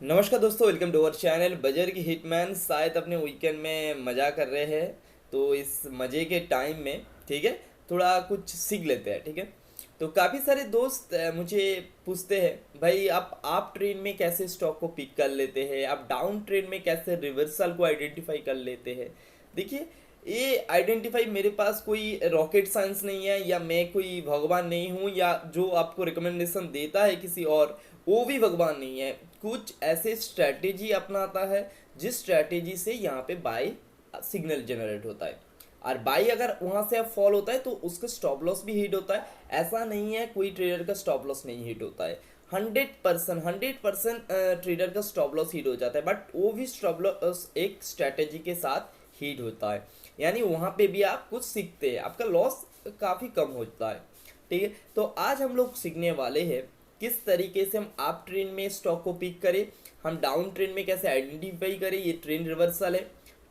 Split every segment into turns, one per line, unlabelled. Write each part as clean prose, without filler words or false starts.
नमस्कार दोस्तों, welcome to our channel बजर की हिटमैन। शायद अपने वीकेंड में मज़ा कर रहे हैं, तो इस मज़े के टाइम में ठीक है थोड़ा कुछ सीख लेते हैं। ठीक है, तो काफ़ी सारे दोस्त मुझे पूछते हैं भाई आप ट्रेन में कैसे स्टॉक को पिक कर लेते हैं, आप डाउन ट्रेन में कैसे रिवर्सल को आइडेंटिफाई कर लेते हैं। देखिए, ये आइडेंटिफाई मेरे पास कोई रॉकेट साइंस नहीं है, या मैं कोई भगवान नहीं हूँ, या जो आपको रिकमेंडेशन देता है किसी और वो भी भगवान नहीं है। कुछ ऐसे स्ट्रैटेजी अपनाता है जिस स्ट्रैटेजी से यहाँ पे बाई सिग्नल जनरेट होता है, और बाई अगर वहाँ से फॉल होता है तो उसका स्टॉप लॉस भी हिट होता है। ऐसा नहीं है कोई ट्रेडर का स्टॉप लॉस नहीं हिट होता है, 100% ट्रेडर का स्टॉप लॉस हिट हो जाता है, बट वो भी स्टॉप लॉस एक स्ट्रैटेजी के साथ हिट होता है। यानी वहाँ पे भी आप कुछ सीखते हैं, आपका लॉस काफ़ी कम होता है। ठीक है, तो आज हम लोग सीखने वाले हैं किस तरीके से हम अप ट्रेंड में स्टॉक को पिक करें, हम डाउन ट्रेंड में कैसे आइडेंटिफाई करें ये ट्रेंड रिवर्सल है।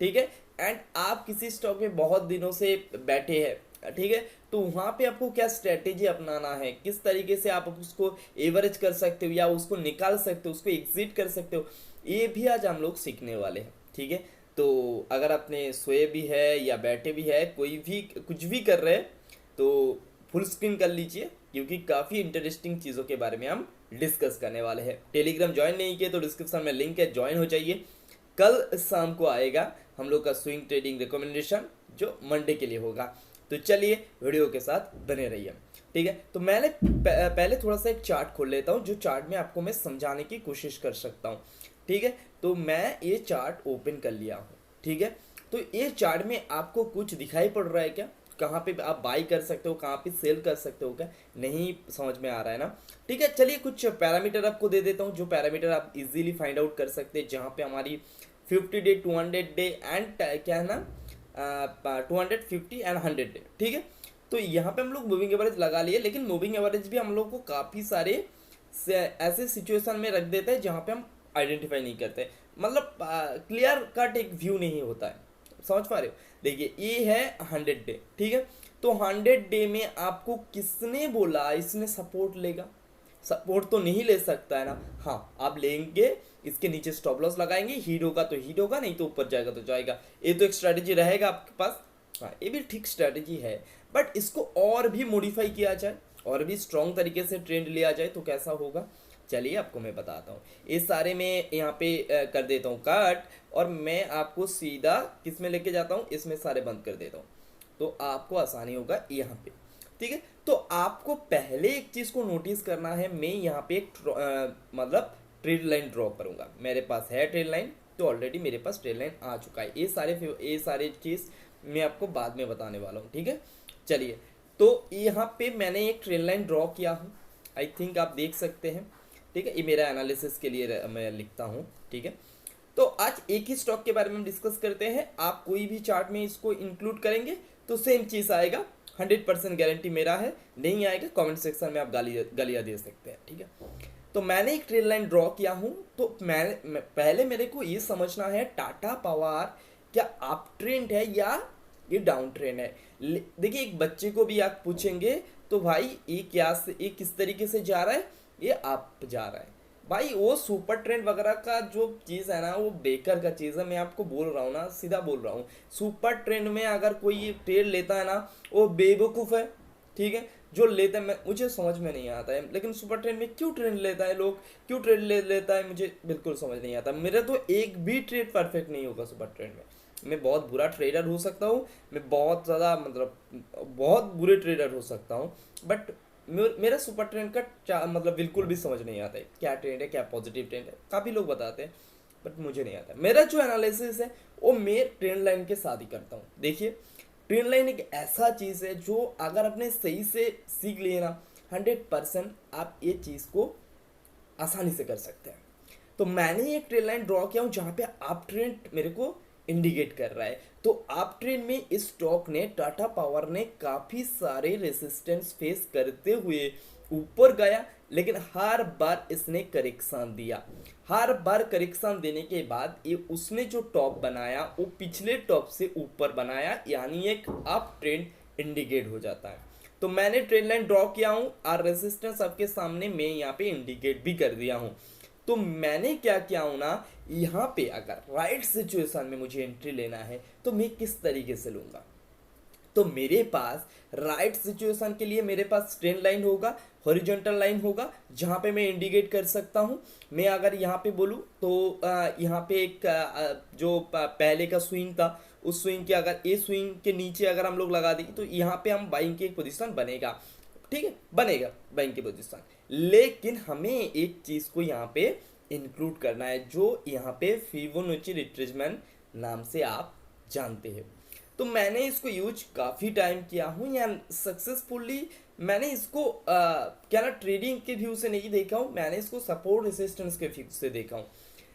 ठीक है, एंड आप किसी स्टॉक में बहुत दिनों से बैठे हैं, ठीक है, तो वहाँ पे आपको क्या स्ट्रेटेजी अपनाना है, किस तरीके से आप उसको एवरेज कर सकते हो या उसको निकाल सकते हो, उसको एग्जिट कर सकते हो, ये भी आज हम लोग सीखने वाले हैं। ठीक है, तो अगर आपने सोए भी है या बैठे भी है, कोई भी कुछ भी कर रहे हैं, तो फुल स्क्रीन कर लीजिए, क्योंकि काफ़ी इंटरेस्टिंग चीज़ों के बारे में हम डिस्कस करने वाले हैं। टेलीग्राम ज्वाइन नहीं किए तो डिस्क्रिप्शन में लिंक है, ज्वाइन हो जाइए। कल शाम को आएगा हम लोग का स्विंग ट्रेडिंग रिकमेंडेशन, जो मंडे के लिए होगा। तो चलिए वीडियो के साथ बने रहिए। ठीक है, तो मैंने पहले थोड़ा सा एक चार्ट खोल लेता हूँ, जो चार्ट में आपको मैं समझाने की कोशिश कर सकता हूँ। ठीक है, तो मैं ये चार्ट ओपन कर लिया हूँ। ठीक है, तो ये चार्ट में आपको कुछ दिखाई पड़ रहा है क्या, कहाँ पे आप बाई कर सकते हो, कहाँ पे सेल कर सकते हो क्या, नहीं समझ में आ रहा है ना। ठीक है, चलिए कुछ पैरामीटर आपको दे देता हूँ, जो पैरामीटर आप इजीली फाइंड आउट कर सकते हैं, जहाँ पे हमारी 50 डे 200 डे एंड क्या है ना 250 एंड 100 डे। ठीक है, तो यहाँ पे हम लोग मूविंग एवरेज लगा लिए, लेकिन मूविंग एवरेज भी हम लोग को काफ़ी सारे ऐसे सिचुएशन में रख देता है जहाँ पे हम आइडेंटिफाई नहीं करते, मतलब क्लियर कट एक व्यू नहीं होता है। समझ पा रहे हो? देखिए, ये है 100 डे। ठीक है, तो 100 डे में आपको किसने बोला इसने सपोर्ट लेगा? सपोर्ट तो नहीं ले सकता है ना। हाँ, आप लेंगे, इसके नीचे स्टॉप लॉस लगाएंगे, हीट होगा तो हीट होगा, नहीं तो ऊपर जाएगा तो जाएगा। ये तो एक स्ट्रैटेजी रहेगा आपके पास। हाँ, ये भी ठीक स्ट्रैटेजी है, बट इसको और भी मॉडिफाई किया जाए, और भी स्ट्रॉन्ग तरीके से ट्रेंड लिया जाए तो कैसा होगा, चलिए आपको मैं बताता हूँ। ये सारे मैं यहाँ पे कर देता हूँ कट, और मैं आपको सीधा किस में लेके जाता हूँ, इसमें सारे बंद कर देता हूँ, तो आपको आसानी होगा यहाँ पे। ठीक है, तो आपको पहले एक चीज़ को नोटिस करना है। मैं यहाँ पे एक मतलब ट्रेड लाइन ड्रॉ करूँगा, मेरे पास है ट्रेड लाइन, तो ऑलरेडी मेरे पास ट्रेड लाइन आ चुका है। ये सारे चीज़ मैं आपको बाद में बताने वाला हूँ। ठीक है, चलिए, तो यहाँ पे मैंने एक ट्रेड लाइन ड्रॉ किया हूँ, आई थिंक आप देख सकते हैं। ठीक है, ये मेरा एनालिसिस के लिए मैं लिखता हूँ। ठीक है, तो आज एक ही स्टॉक के बारे में हम डिस्कस करते हैं। आप कोई भी चार्ट में इसको इंक्लूड करेंगे तो सेम चीज़ आएगा, 100% गारंटी मेरा है। नहीं आएगा कमेंट सेक्शन में आप गालियाँ दे सकते हैं। ठीक है, तो मैंने एक ट्रेड लाइन ड्रॉ किया हूँ, तो पहले मेरे को ये समझना है टाटा पावर क्या अप ट्रेंड है या ये डाउन ट्रेंड है। देखिए, एक बच्चे को भी आप पूछेंगे तो भाई ये किस तरीके से जा रहा है, ये अप जा रहा है। भाई वो सुपर ट्रेंड वगैरह का जो चीज़ है ना, वो बेकार का चीज़ है। मैं आपको बोल रहा हूँ ना, सीधा बोल रहा हूँ, सुपर ट्रेंड में अगर कोई ट्रेड लेता है ना, वो बेवकूफ़ है। ठीक है, जो लेता है, मैं मुझे समझ में नहीं आता है, लेकिन सुपर ट्रेंड में क्यों ट्रेंड लेता है लोग, क्यों ट्रेड लेता है, मुझे बिल्कुल समझ नहीं आता। मेरा तो एक भी ट्रेड परफेक्ट नहीं होगा सुपर ट्रेंड में। मैं बहुत बुरा ट्रेडर हो सकता हूँ, मैं बहुत ज़्यादा मतलब बहुत बुरे ट्रेडर हो सकता हूँ, बट मेरा सुपर ट्रेंड का मतलब बिल्कुल भी समझ नहीं आता है, क्या ट्रेंड है, क्या पॉजिटिव ट्रेंड है। काफ़ी लोग बताते हैं, बट मुझे नहीं आता। मेरा जो एनालिसिस है वो मैं ट्रेंड लाइन के साथ ही करता हूँ। देखिए, ट्रेंड लाइन एक ऐसा चीज़ है जो अगर आपने सही से सीख लिए ना, 100% आप ये चीज़ को आसानी से कर सकते हैं। तो मैंने एक ट्रेंड लाइन ड्रॉ किया हूँ जहाँ पे अप ट्रेंड मेरे को इंडिकेट कर रहा है। तो अप ट्रेंड में इस स्टॉक ने, टाटा पावर ने, काफ़ी सारे रेसिस्टेंस फेस करते हुए ऊपर गया, लेकिन हर बार इसने करेक्शन दिया। हर बार करेक्शन देने के बाद ये उसने जो टॉप बनाया वो पिछले टॉप से ऊपर बनाया, यानी एक अप ट्रेंड इंडिकेट हो जाता है। तो मैंने ट्रेंड लाइन ड्रॉ किया हूँ और रेसिस्टेंस आपके सामने मैं यहाँ पे इंडिकेट भी कर दिया हूँ। तो मैंने क्या किया हूं ना, यहाँ पे अगर राइट सिचुएशन में मुझे एंट्री लेना है तो मैं किस तरीके से लूंगा। तो मेरे पास राइट सिचुएशन के लिए मेरे पास स्ट्रेट लाइन होगा, हॉरिजॉन्टल लाइन होगा, जहाँ पे मैं इंडिकेट कर सकता हूँ। मैं अगर यहाँ पे बोलूँ तो यहाँ पे एक जो पहले का स्विंग था, उस स्विंग के अगर ए स्विंग के नीचे अगर हम लोग लगा देंगे तो यहाँ पे हम बाइंग की एक पोजीशन बनेगा, ठीक है, बनेगा बाइंग की पोजीशन। लेकिन हमें एक चीज़ को यहाँ पे इंक्लूड करना है, जो यहाँ पे फिबोनाची रिट्रेसमेंट नाम से आप जानते हैं। तो मैंने इसको यूज काफ़ी टाइम किया हूँ या सक्सेसफुली मैंने इसको क्या ना ट्रेडिंग के व्यू से नहीं देखा हूँ, मैंने इसको सपोर्ट रेसिस्टेंस के व्यू से देखा हूँ।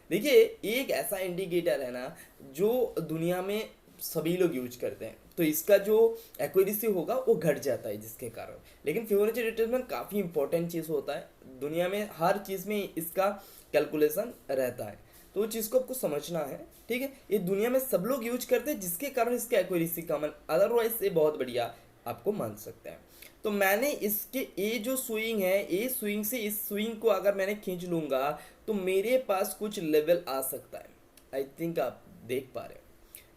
देखिए, एक ऐसा इंडिकेटर है ना जो दुनिया में सभी लोग यूज करते हैं, तो इसका जो एक्यूरेसी होगा वो घट जाता है जिसके कारण। लेकिन फिबोनाची रिट्रेसमेंट काफ़ी इंपॉर्टेंट चीज़ होता है, दुनिया में हर चीज़ में इसका कैलकुलेशन रहता है, तो वो चीज़ को आपको समझना है, ठीक है। ये दुनिया में सब लोग यूज करते हैं जिसके कारण इसकी एक्यूरेसी कम है, अदरवाइज ये बहुत बढ़िया आपको मान सकते हैं। तो मैंने इसके ये जो स्विंग है, ये स्विंग से इस स्विंग को अगर मैंने खींच लूंगा तो मेरे पास कुछ लेवल आ सकता है। आई थिंक आप देख पा रहे हैं,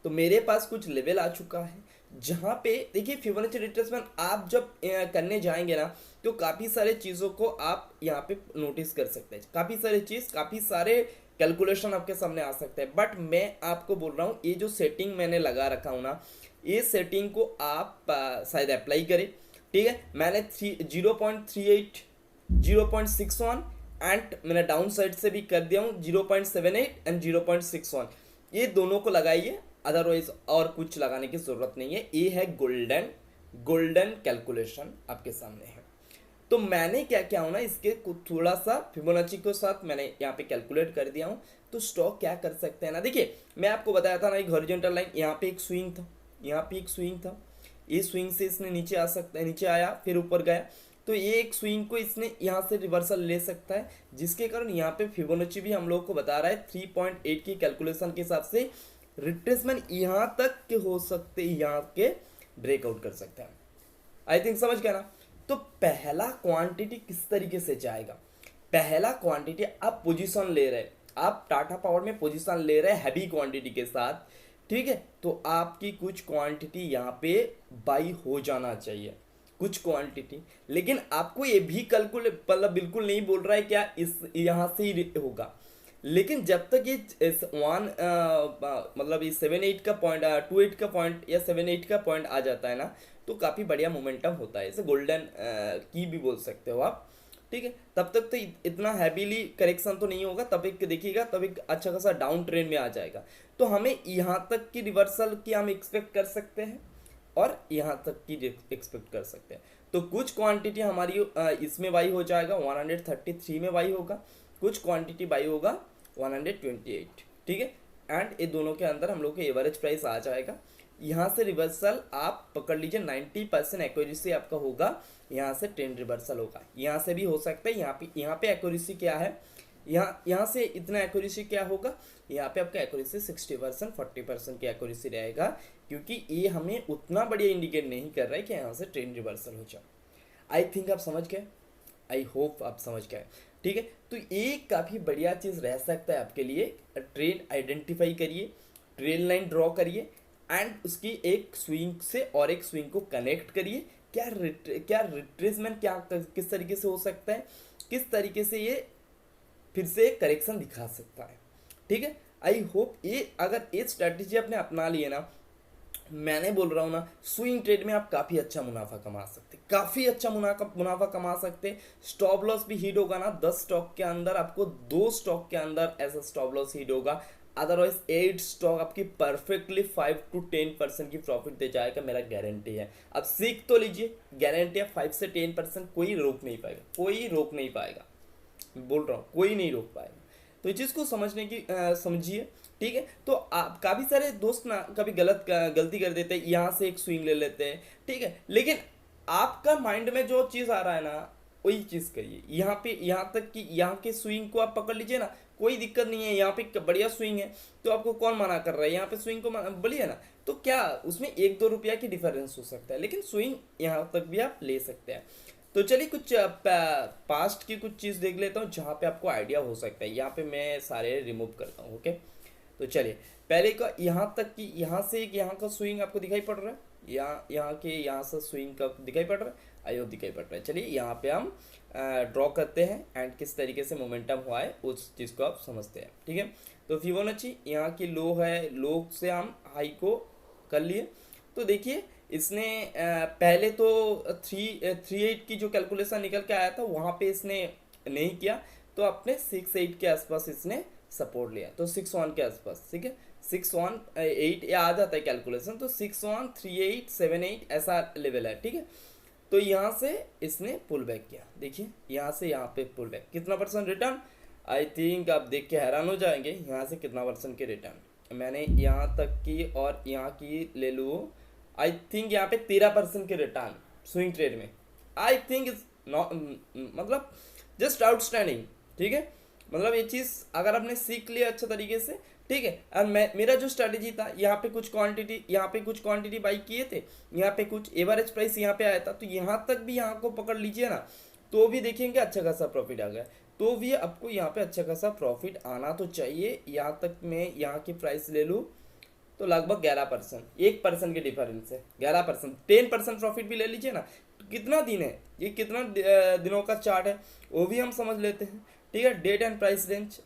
तो मेरे पास कुछ लेवल आ चुका है जहाँ पे देखिए फिबोनाची रिट्रेसमेंट आप जब करने जाएंगे ना तो काफ़ी सारे चीज़ों को आप यहाँ पे नोटिस कर सकते हैं, काफ़ी सारे कैलकुलेशन आपके सामने आ सकते हैं। बट मैं आपको बोल रहा हूँ ये जो सेटिंग मैंने लगा रखा हूँ ना, ये सेटिंग को आप शायद अप्लाई करें, ठीक है। मैंने 0.38, 0.61 एंड मैंने डाउन साइड से भी कर दिया हूँ 0.78 एंड 0.61, ये दोनों को लगाइए, अदरवाइज और कुछ लगाने की ज़रूरत नहीं है। ये है गोल्डन कैलकुलेशन आपके सामने है। तो मैंने क्या किया हूँ ना, इसके थोड़ा सा फिबोनाची के साथ मैंने यहाँ पे कैलकुलेट कर दिया हूँ। तो स्टॉक क्या कर सकते हैं ना, देखिए मैं आपको बताया था ना, एक हॉरिजॉन्टल लाइन, यहाँ पे एक स्विंग था, यहाँ पे एक स्विंग था, ये स्विंग से इसने नीचे आ सकता है, नीचे आया फिर ऊपर गया, तो ये एक स्विंग को इसने यहाँ से रिवर्सल ले सकता है, जिसके कारण यहाँ पे फिबोनाची भी हम लोग को बता रहा है 3.8 की कैलकुलेशन के हिसाब से रिट्रेसमेंट यहाँ तक के हो सकते, यहाँ के ब्रेकआउट कर सकते हैं। आई थिंक समझ गया ना। तो पहला क्वांटिटी किस तरीके से जाएगा, पहला क्वांटिटी आप पोजीशन ले रहे, आप टाटा पावर में पोजीशन ले रहे हैवी क्वांटिटी के साथ, ठीक है। तो आपकी कुछ क्वांटिटी यहाँ पे बाई हो जाना चाहिए, कुछ क्वांटिटी। लेकिन आपको ये भी कैलकुलेट मतलब बिल्कुल नहीं बोल रहा है क्या इस यहाँ से ही होगा, लेकिन जब तक ये मतलब ये 7-8 का पॉइंट 2-8 का पॉइंट या 7-8 का पॉइंट आ जाता है ना, तो काफ़ी बढ़िया मोमेंटम होता है, इसे गोल्डन की भी बोल सकते हो आप, ठीक है। तब तक तो इतना हैवीली करेक्शन तो नहीं होगा, तब एक देखिएगा, तब एक अच्छा खासा डाउन ट्रेंड में आ जाएगा। तो हमें यहाँ तक की रिवर्सल की हम एक्सपेक्ट कर सकते हैं और यहाँ तक की एक्सपेक्ट कर सकते हैं। तो कुछ क्वांटिटी हमारी इसमें बाई हो जाएगा 133 में बाई होगा, कुछ क्वांटिटी बाई होगा 128, ठीक है। एंड ये दोनों के अंदर हम लोग को एवरेज प्राइस आ जाएगा। यहाँ से रिवर्सल आप पकड़ लीजिए 90% एक्यूरेसी आपका होगा, यहाँ से ट्रेंड रिवर्सल होगा, यहाँ से भी हो सकता है। यहाँ पे एक्यूरेसी क्या है, यहाँ से इतना एक्यूरेसी क्या होगा, यहाँ पे आपका एक्यूरेसी 60% 40% की एक्यूरेसी रहेगा, क्योंकि ये हमें उतना बढ़िया इंडिकेट नहीं कर रहा है कि यहाँ से ट्रेंड रिवर्सल हो जाए। आई थिंक आप समझ गए, आई होप आप समझ गए, ठीक है। तो ये काफ़ी बढ़िया चीज़ रह सकता है आपके लिए। ट्रेंड आइडेंटिफाई करिए, ट्रेन लाइन ड्रॉ करिए एंड उसकी एक स्विंग से और एक स्विंग को कनेक्ट करिए। क्या रिट्रेसमेंट क्या किस तरीके से हो सकता है, किस तरीके से ये फिर से करेक्शन दिखा सकता है, ठीक है। आई होप ये अगर ये स्ट्रैटेजी आपने अपना लिए ना, मैंने बोल रहा हूँ ना, स्विंग ट्रेड में आप काफ़ी अच्छा मुनाफा कमा सकते, काफ़ी अच्छा मुनाफा कमा सकते। स्टॉप लॉस भी हिट होगा ना, 10 स्टॉक के अंदर आपको 2 स्टॉक के अंदर ऐसा स्टॉप लॉस हिट होगा, अदरवाइज 8 स्टॉक आपकी परफेक्टली 5 to 10% की प्रॉफिट दे जाएगा, मेरा गारंटी है। अब सीख तो लीजिए, गारंटी है 5 से 10% कोई रोक नहीं पाएगा, कोई रोक नहीं पाएगा, बोल रहा हूँ कोई नहीं रोक पाएगा। तो इस चीज़ को समझने की समझिए, ठीक है। तो आप काफ़ी सारे दोस्त ना कभी गलती कर देते हैं, यहाँ से एक स्विंग ले लेते हैं, ठीक है, लेकिन आपका माइंड में जो चीज़ आ रहा है ना वही चीज़ करिए। यहाँ तक कि यहाँ के स्विंग को आप पकड़ लीजिए ना, कोई दिक्कत नहीं है, यहाँ पे बढ़िया स्विंग है, तो आपको कौन मना कर रहा है, यहाँ पे स्विंग को बोलिए ना, तो क्या उसमें 1-2 रुपया की डिफरेंस हो सकता है, लेकिन स्विंग यहाँ तक भी आप ले सकते हैं। तो चलिए कुछ पास्ट की कुछ चीज़ देख लेता हूँ जहाँ पे आपको आइडिया हो सकता है। यहाँ पे मैं सारे रिमूव करता हूँ। ओके, तो चलिए पहले का यहाँ तक कि यहाँ से एक यहाँ का स्विंग आपको दिखाई पड़ रहा है, यहाँ के यहाँ से स्विंग का दिखाई पड़ रहा है, आयो दिखाई पड़ रहा है। चलिए यहाँ पे हम ड्रॉ करते हैं एंड किस तरीके से मोमेंटम हुआ है उस चीज़ को आप समझते हैं। ठीक है, तो फिबोनाची यहाँ की लो है, लो से हम हाई को कर लिए। तो देखिए इसने पहले तो 38 की जो कैलकुलेशन निकल के आया था वहाँ पे इसने नहीं किया, तो अपने 68 के आसपास इसने सपोर्ट लिया, तो 61 के आसपास। ठीक है, 618 ये आ जाता है कैलकुलेशन, तो 613878 ऐसा लेवल है। ठीक है, तो यहाँ से इसने पुल बैक किया। देखिए यहाँ से यहाँ पे पुल बैक, कितना परसेंट रिटर्न, आई थिंक आप देख के हैरान हो जाएंगे यहाँ से कितना परसेंट के रिटर्न मैंने यहाँ तक की और यहाँ की ले लूँ। आई थिंक यहाँ पे 13% के रिटर्न स्विंग ट्रेड में। आई थिंक इज नॉट, मतलब जस्ट आउटस्टैंडिंग। ठीक है, मतलब ये चीज़ अगर आपने सीख लिया अच्छा तरीके से, ठीक है। और मेरा जो स्ट्रैटेजी था, यहाँ पे कुछ क्वांटिटी बाई किए थे, यहाँ पे कुछ एवरेज प्राइस यहाँ पे आया था, तो यहाँ तक भी यहाँ को पकड़ लीजिए ना, तो भी देखेंगे अच्छा खासा प्रॉफिट आ गया। तो भी आपको यहाँ पे अच्छा खासा प्रॉफिट आना तो चाहिए। यहाँ तक मैं यहाँ की प्राइस ले लूँ तो लगभग 11%, 1% के डिफरेंस है, 11%, 10% प्रॉफिट भी ले लीजिए ना, तो कितना दिन है ये, कितना दिनों का चार्ट है वो भी हम समझ लेते हैं। ठीक है, date and price range,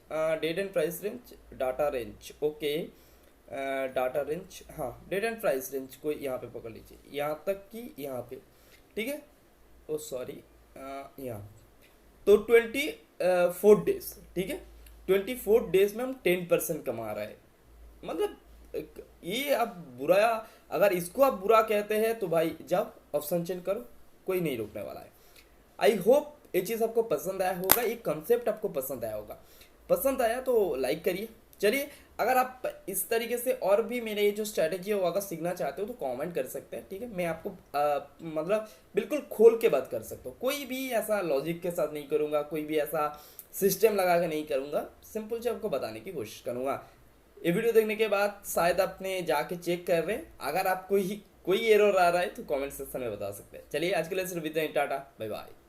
data range. Okay, data range, हाँ डेट एंड प्राइस रेंज को यहाँ पे पकड़ लीजिए, यहाँ तक कि यहाँ पे। ठीक है, ओ सॉरी, यहाँ तो 24 डेज। ठीक है, 24 डेज में हम 10% कमा रहे हैं। मतलब ये आप बुरा, अगर इसको आप बुरा कहते हैं तो भाई जाओ ऑप्शन चेंज करो, कोई नहीं रोकने वाला है। आई होप ये चीज़ आपको पसंद आया होगा, ये कंसेप्ट आपको पसंद आया होगा। पसंद आया तो लाइक करिए। चलिए, अगर आप इस तरीके से और भी मेरे ये जो स्ट्रैटेजी है वो अगर सीखना चाहते हो तो कमेंट कर सकते हैं। ठीक है, मैं आपको मतलब बिल्कुल खोल के बात कर सकता हूँ, कोई भी ऐसा लॉजिक के साथ नहीं करूँगा, कोई भी ऐसा सिस्टम लगा के नहीं करूँगा, सिंपल से आपको बताने की कोशिश करूँगा। ये वीडियो देखने के बाद शायद आपने जाके चेक कर रहे हैं, अगर आप कोई एरर आ रहा है तो कमेंट सेक्शन में बता सकते हैं। चलिए आज के लिए सिर्फ इतना ही, टाटा बाय बाय।